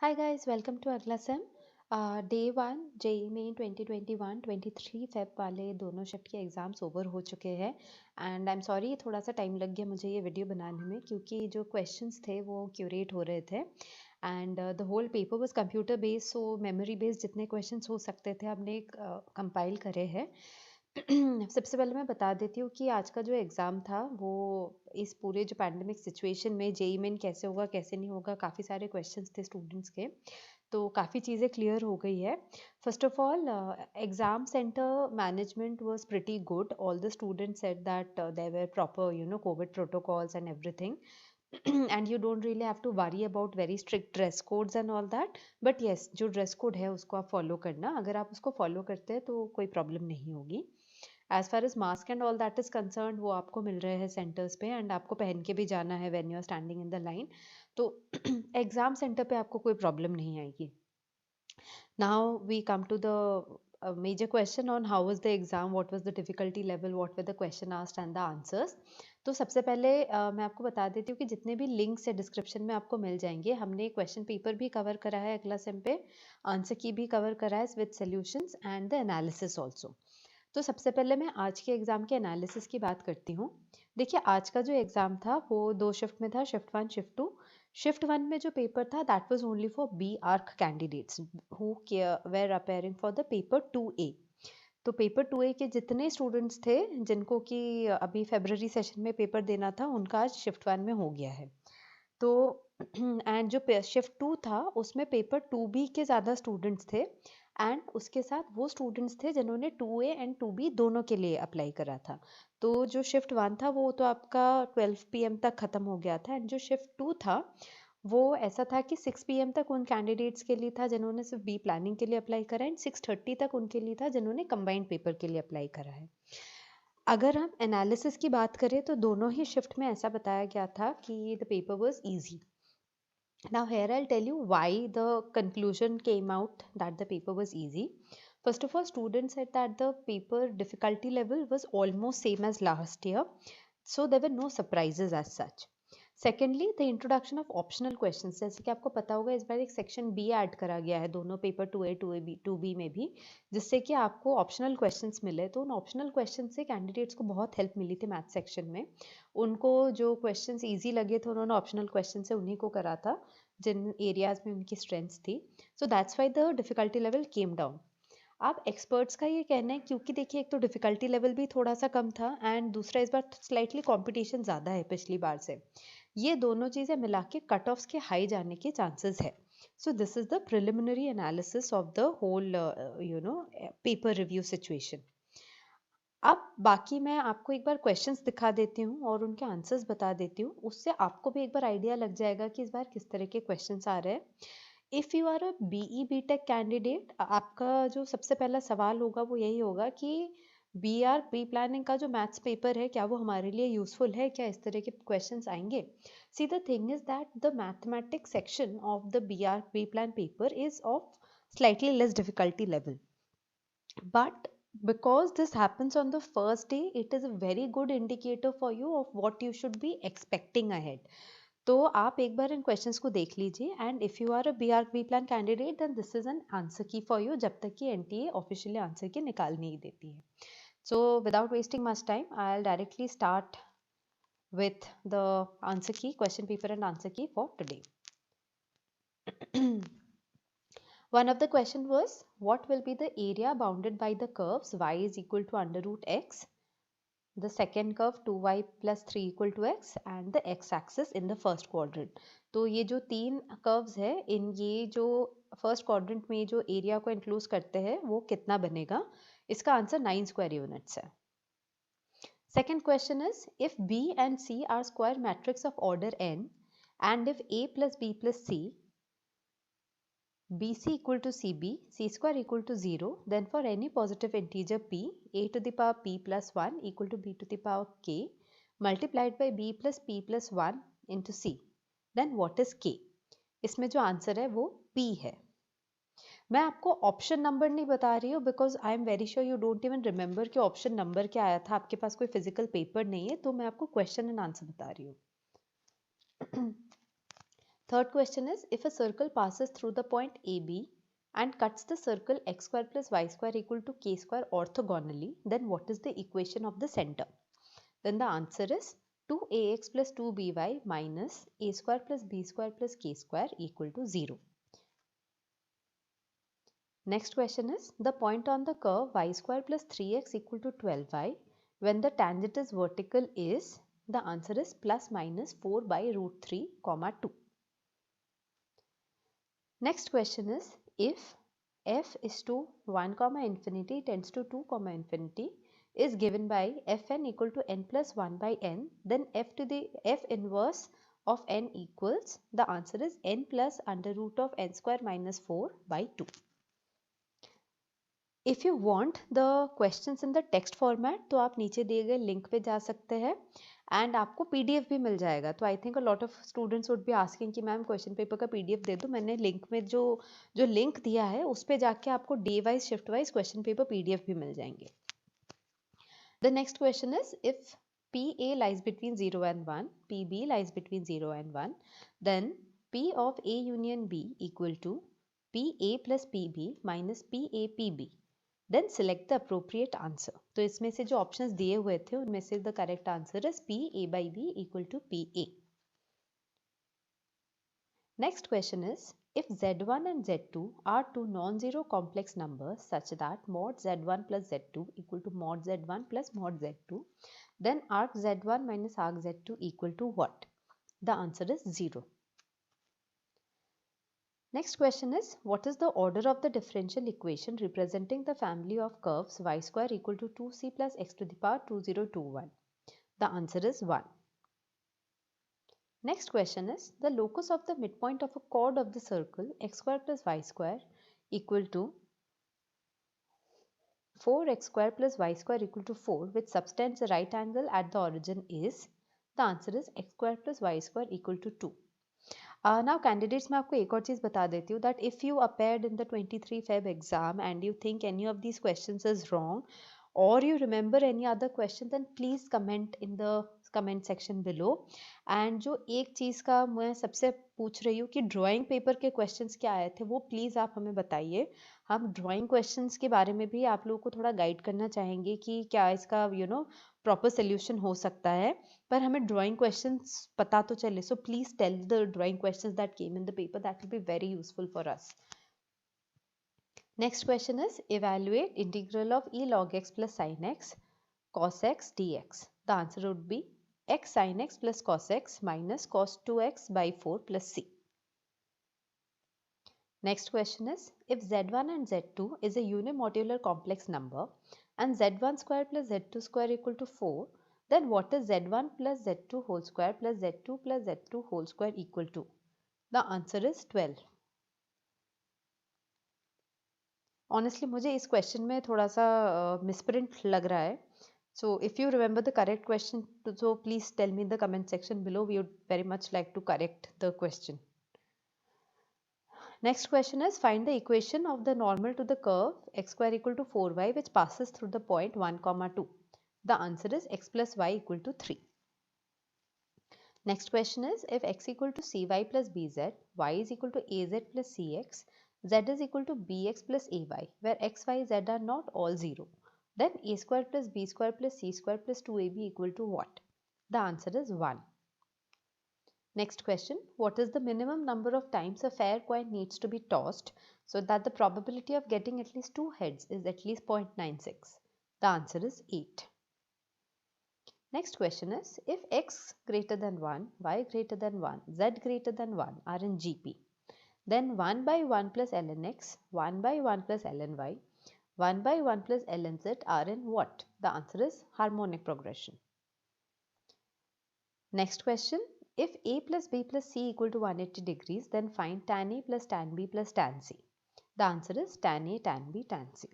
Hi guys, welcome to अगला same day one JEE Main 2021 23 Feb वाले दोनों shift के एग्ज़ाम्स ओवर हो चुके हैं एंड आई एम सॉरी थोड़ा सा टाइम लग गया मुझे ये वीडियो बनाने में क्योंकि जो क्वेश्चंस थे वो क्यूरेट हो रहे थे and the whole paper was computer based so memory based जितने क्वेश्चंस हो सकते थे हमने कंपाइल करे हैं। सबसे पहले मैं बता देती हूँ कि आज का जो एग्ज़ाम था वो इस पूरे जो पैंडेमिक सिचुएशन में जेई मेन कैसे होगा कैसे नहीं होगा काफ़ी सारे क्वेश्चंस थे स्टूडेंट्स के, तो काफ़ी चीज़ें क्लियर हो गई है। First of all exam centre management was pretty good, all the students said that there were proper covid protocols and everything and you don't really have to worry about very strict dress codes and all that, but yes जो dress code है उसको आप follow करना, अगर आप उसको follow करते हैं तो कोई प्रॉब्लम नहीं होगी। As far as mask and all that is concern वो आपको मिल रहे हैं सेंटर्स पे एंड आपको पहन के भी जाना है when you are standing in the line, तो एग्जाम सेंटर पे आपको कोई प्रॉब्लम नहीं आएगी। Now we come to the major question on how was the exam, what was the difficulty level, what were the question asked and the answers. तो सबसे पहले मैं आपको बता देती हूँ कि जितने भी लिंक्स है डिस्क्रिप्शन में आपको मिल जाएंगे। हमने क्वेश्चन पेपर भी कवर करा है अगला सेम पे, आंसर की भी कवर करा है with solutions and the analysis also. तो सबसे पहले मैं आज के एग्ज़ाम के एनालिसिस की बात करती हूँ। देखिए आज का जो एग्ज़ाम था वो दो शिफ्ट में था, shift one shift two. Shift one में जो पेपर था that was only for B Arch candidates who were appearing for the paper 2A। तो पेपर 2A के जितने स्टूडेंट्स थे जिनको कि अभी फेब्रवरी सेशन में पेपर देना था उनका आज शिफ्ट वन में हो गया है। तो एंड जो शिफ्ट टू था उसमें पेपर 2B के ज़्यादा स्टूडेंट्स थे एंड उसके साथ वो स्टूडेंट्स थे जिन्होंने 2A एंड 2B दोनों के लिए अप्लाई करा था। तो जो शिफ्ट वन था वो तो आपका 12 PM तक ख़त्म हो गया था एंड जो शिफ्ट टू था वो ऐसा था कि 6 PM तक उन कैंडिडेट्स के लिए था जिन्होंने सिर्फ बी प्लानिंग के लिए अप्लाई करा एंड 6:30 तक उनके लिए था जिन्होंने कंबाइंड पेपर के लिए अप्लाई करा है। अगर हम एनालिसिस की बात करें तो दोनों ही शिफ्ट में ऐसा बताया गया था कि the paper was easy. Now, here I'll tell you why the conclusion came out that the paper was easy. First of all, students said that the paper difficulty level was almost same as last year, so there were no surprises as such. Secondly the introduction of optional question, जैसे कि आपको पता होगा इस बार एक section B Ed करा गया है दोनों पेपर 2A 2B में भी, जिससे कि आपको ऑप्शनल क्वेश्चंस मिले। तो उन ऑप्शनल क्वेश्चन से कैंडिडेट्स को बहुत हेल्प मिली थी मैथ सेक्शन में। उनको जो क्वेश्चंस इजी लगे थे उन्होंने ऑप्शनल क्वेश्चन से उन्हीं को करा था जिन एरियाज में उनकी स्ट्रेंथ्स थी। So that's why the difficulty level came down. आप एक्सपर्ट्स का ये कहना है क्योंकि देखिए एक तो डिफिकल्टी लेवल भी थोड़ा सा कम था एंड दूसरा इस बार स्लाइटली कंपटीशन ज़्यादा है पिछली बार से, ये दोनों चीज़ें मिला के कट ऑफ्स के हाई जाने के चांसेस है। So this is the preliminary analysis of the whole paper review situation. अब बाकी मैं आपको एक बार क्वेश्चंस दिखा देती हूँ और उनके आंसर्स बता देती हूँ, उससे आपको भी एक बार आइडिया लग जाएगा कि इस बार किस तरह के क्वेश्चंस आ रहे हैं। If you are a BE BTech candidate, आपका जो सबसे पहला सवाल होगा वो यही होगा कि बी प्लानिंग का जो मैथ्स पेपर है क्या वो हमारे लिए यूजफुल है, क्या इस तरह के क्वेश्चंस आएंगे। See the thing is that the mathematics section of the B plan paper is of slightly less difficulty level, but because this happens on the first day it is a very good indicator for you of what you should be expecting ahead. तो आप एक बार इन questions को देख लीजिए and if you are a B plan candidate then this is an answer key for you, जब तक कि NTA officially answer की निकाल नहीं देती है। So without wasting much time I will directly start with the answer key, question paper and answer key for today. One of the question was what will be the area bounded by the curves y is equal to under root x, the second curve 2y plus 3 equal to x and the x axis in the first quadrant. तो ये जो तीन curves है इन ये जो first quadrant में जो area को इंक्लूड करते हैं वो कितना बनेगा, इसका आंसर 9 स्क्वायर यूनिट्स है। Second question is if b and c are square matrix of order n and if a plus b plus c BC equal to CB, C square equal to 0, then for any positive integer P, A to the power P plus 1 equal to B to the power K multiplied by B plus P plus 1 into C, then what is K? इसमें जो answer है वो P है। मैं आपको option number नहीं बता रही हूँ because I am very sure you don't even remember कि ऑप्शन नंबर क्या आया था, आपके पास कोई फिजिकल पेपर नहीं है, तो मैं आपको क्वेश्चन एंड आंसर बता रही हूँ। Third question is, if a circle passes through the point AB and cuts the circle x square plus y square equal to k square orthogonally, then what is the equation of the center? Then the answer is 2ax plus 2by minus a square plus b square plus k square equal to 0. Next question is, the point on the curve y square plus 3x equal to 12y when the tangent is vertical is, the answer is plus minus 4 by root 3 comma 2. Next question is, if f is to 1 comma infinity tends to 2 comma infinity is given by fn equal to n plus 1 by n, then f to the f inverse of n equals, the answer is n plus under root of n square minus 4 by 2. If you want the questions in the text format, तो आप नीचे दिए गए link पे जा सकते हैं and आपको पीडीएफ भी मिल जाएगा. तो I think a lot of students would be asking कि मैम क्वेश्चन पेपर का पीडीएफ दे दो. मैंने लिंक में जो लिंक दिया है उस पे जाके आपको day wise shift wise question paper PDF भी मिल जाएंगे. The next question is, if PA lies between 0 and 1, PB lies between 0 and 1, then P of A union B equal to PA plus PB minus PA PB. Then select the appropriate answer. तो इसमें से जो options दिए हुए थे उनमें से the correct answer is P A by B equal to PA. Next question is, if Z1 and Z2 are two non-zero complex numbers such that mod Z1 plus Z2 equal to mod Z1 plus mod Z2, then arc Z1 minus arc Z2 equal to what? The answer is 0. Next question is, what is the order of the differential equation representing the family of curves y square equal to 2c plus x to the power 2021? The answer is 1. Next question is, the locus of the midpoint of a chord of the circle x square plus y square equal to 4x square plus y square equal to 4 which subtends a right angle at the origin is, the answer is x square plus y square equal to 2. Now candidates, मैं आपको एक और चीज़ बता देती हूँ that if you appeared in the 23 Feb exam and you think any of these questions is wrong or you remember any other question, then please comment in the comment section below. and जो एक चीज़ का मैं सबसे पूछ रही हूँ कि drawing paper के क्वेश्चंस क्या आए थे वो प्लीज़ आप हमें बताइए. हम ड्राइंग क्वेश्चंस के बारे में भी आप लोगों को थोड़ा गाइड करना चाहेंगे कि क्या इसका प्रॉपर सोल्यूशन हो सकता है, पर हमें ड्राइंग क्वेश्चंस पता तो चले. So please tell the drawing questions that came in the paper, that will be very useful for us. Next question is, evaluate integral of e log x plus sin x cos x dx. The answer would be x sin x plus cos x minus cos 2x by 4 plus c. Next question is, if z1 and z2 is a unimodular complex number and z1 square plus z2 square equal to 4, then what is z1 plus z2 whole square plus z2 plus z2 whole square equal to? The answer is 12. Honestly मुझे इस question में थोड़ा सा misprint लग रहा है. So if you remember the correct question, so please tell me in the comment section below. We would very much like to correct the question. Next question is, find the equation of the normal to the curve x square equal to 4y which passes through the point 1 comma 2. The answer is x plus y equal to 3. Next question is, if x equal to cy plus bz, y is equal to az plus cx, z is equal to bx plus ay, where x, y, z are not all 0, then a square plus b square plus c square plus 2ab equal to what? The answer is 1. Next question, what is the minimum number of times a fair coin needs to be tossed so that the probability of getting at least 2 heads is at least 0.96? The answer is 8. Next question is, if x greater than 1, y greater than 1, z greater than 1 are in GP, then 1 by 1 plus ln x, 1 by 1 plus ln y, 1 by 1 plus ln z are in what? The answer is harmonic progression. Next question, if a plus b plus c equal to 180 degrees, then find tan a plus tan b plus tan c. The answer is tan a, tan b, tan c.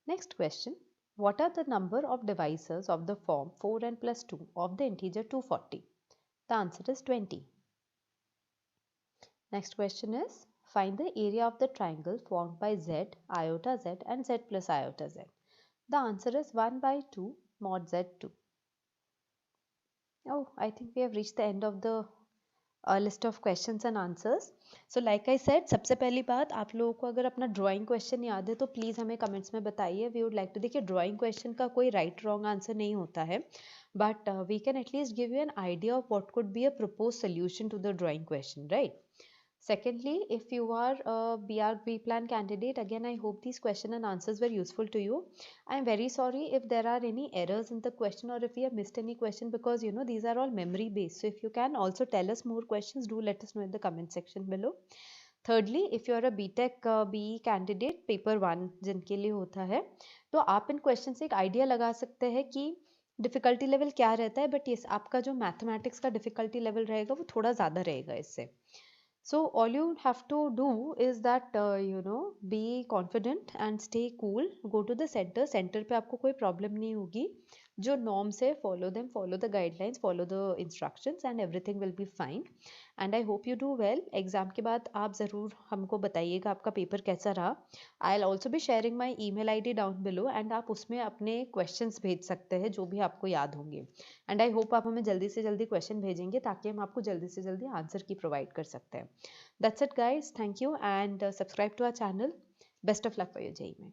Next question, what are the number of divisors of the form 4n plus 2 of the integer 240? The answer is 20. Next question is, find the area of the triangle formed by z, iota z and z plus iota z. The answer is 1 by 2 mod z2. Oh, I think we have reached the end of the list of questions and answers. So like I said, सबसे पहली बात, आप लोगों को अगर अपना drawing question याद है तो प्लीज़ हमें कमेंट्स में बताइए. वी वुड लाइक टू, देखिए ड्राइंग क्वेश्चन का कोई राइट रॉन्ग आंसर नहीं होता है, but we can at least give you an idea of what could be a propose solution to the drawing question, right? Secondly, if you are a BR B-Plan candidate, again, I hope these question and answers were useful to you. I am very sorry if there are any errors in the question or if we have missed any question, because you know these are all memory based. So if you can also tell us more questions, do let us know in the comment section below. Thirdly, if you are a BTech BE candidate, paper 1 जिनके लिए होता है, तो आप इन question से एक idea लगा सकते हैं कि डिफिकल्टी लेवल क्या रहता है. बट ये आपका जो मैथमेटिक्स का डिफिकल्टी लेवल रहेगा वो थोड़ा ज़्यादा रहेगा इससे. So all you have to do is that be confident and stay cool. Go to the center. Center पे आपको कोई problem नहीं होगी. जो norms है, follow them, follow the guidelines, follow the instructions, and everything will be fine. And I hope you do well. Exam के बाद आप ज़रूर हमको बताइएगा आपका पेपर कैसा रहा. I'll also be sharing my email ID down below, and आप उसमें अपने questions भेज सकते हैं जो भी आपको याद होंगे. एंड आई होप आप हमें जल्दी से जल्दी क्वेश्चन भेजेंगे ताकि हम आपको जल्दी से जल्दी आंसर की प्रोवाइड कर सकते हैं. That's it guys, thank you and subscribe to our channel. Best of luck for your JEE में.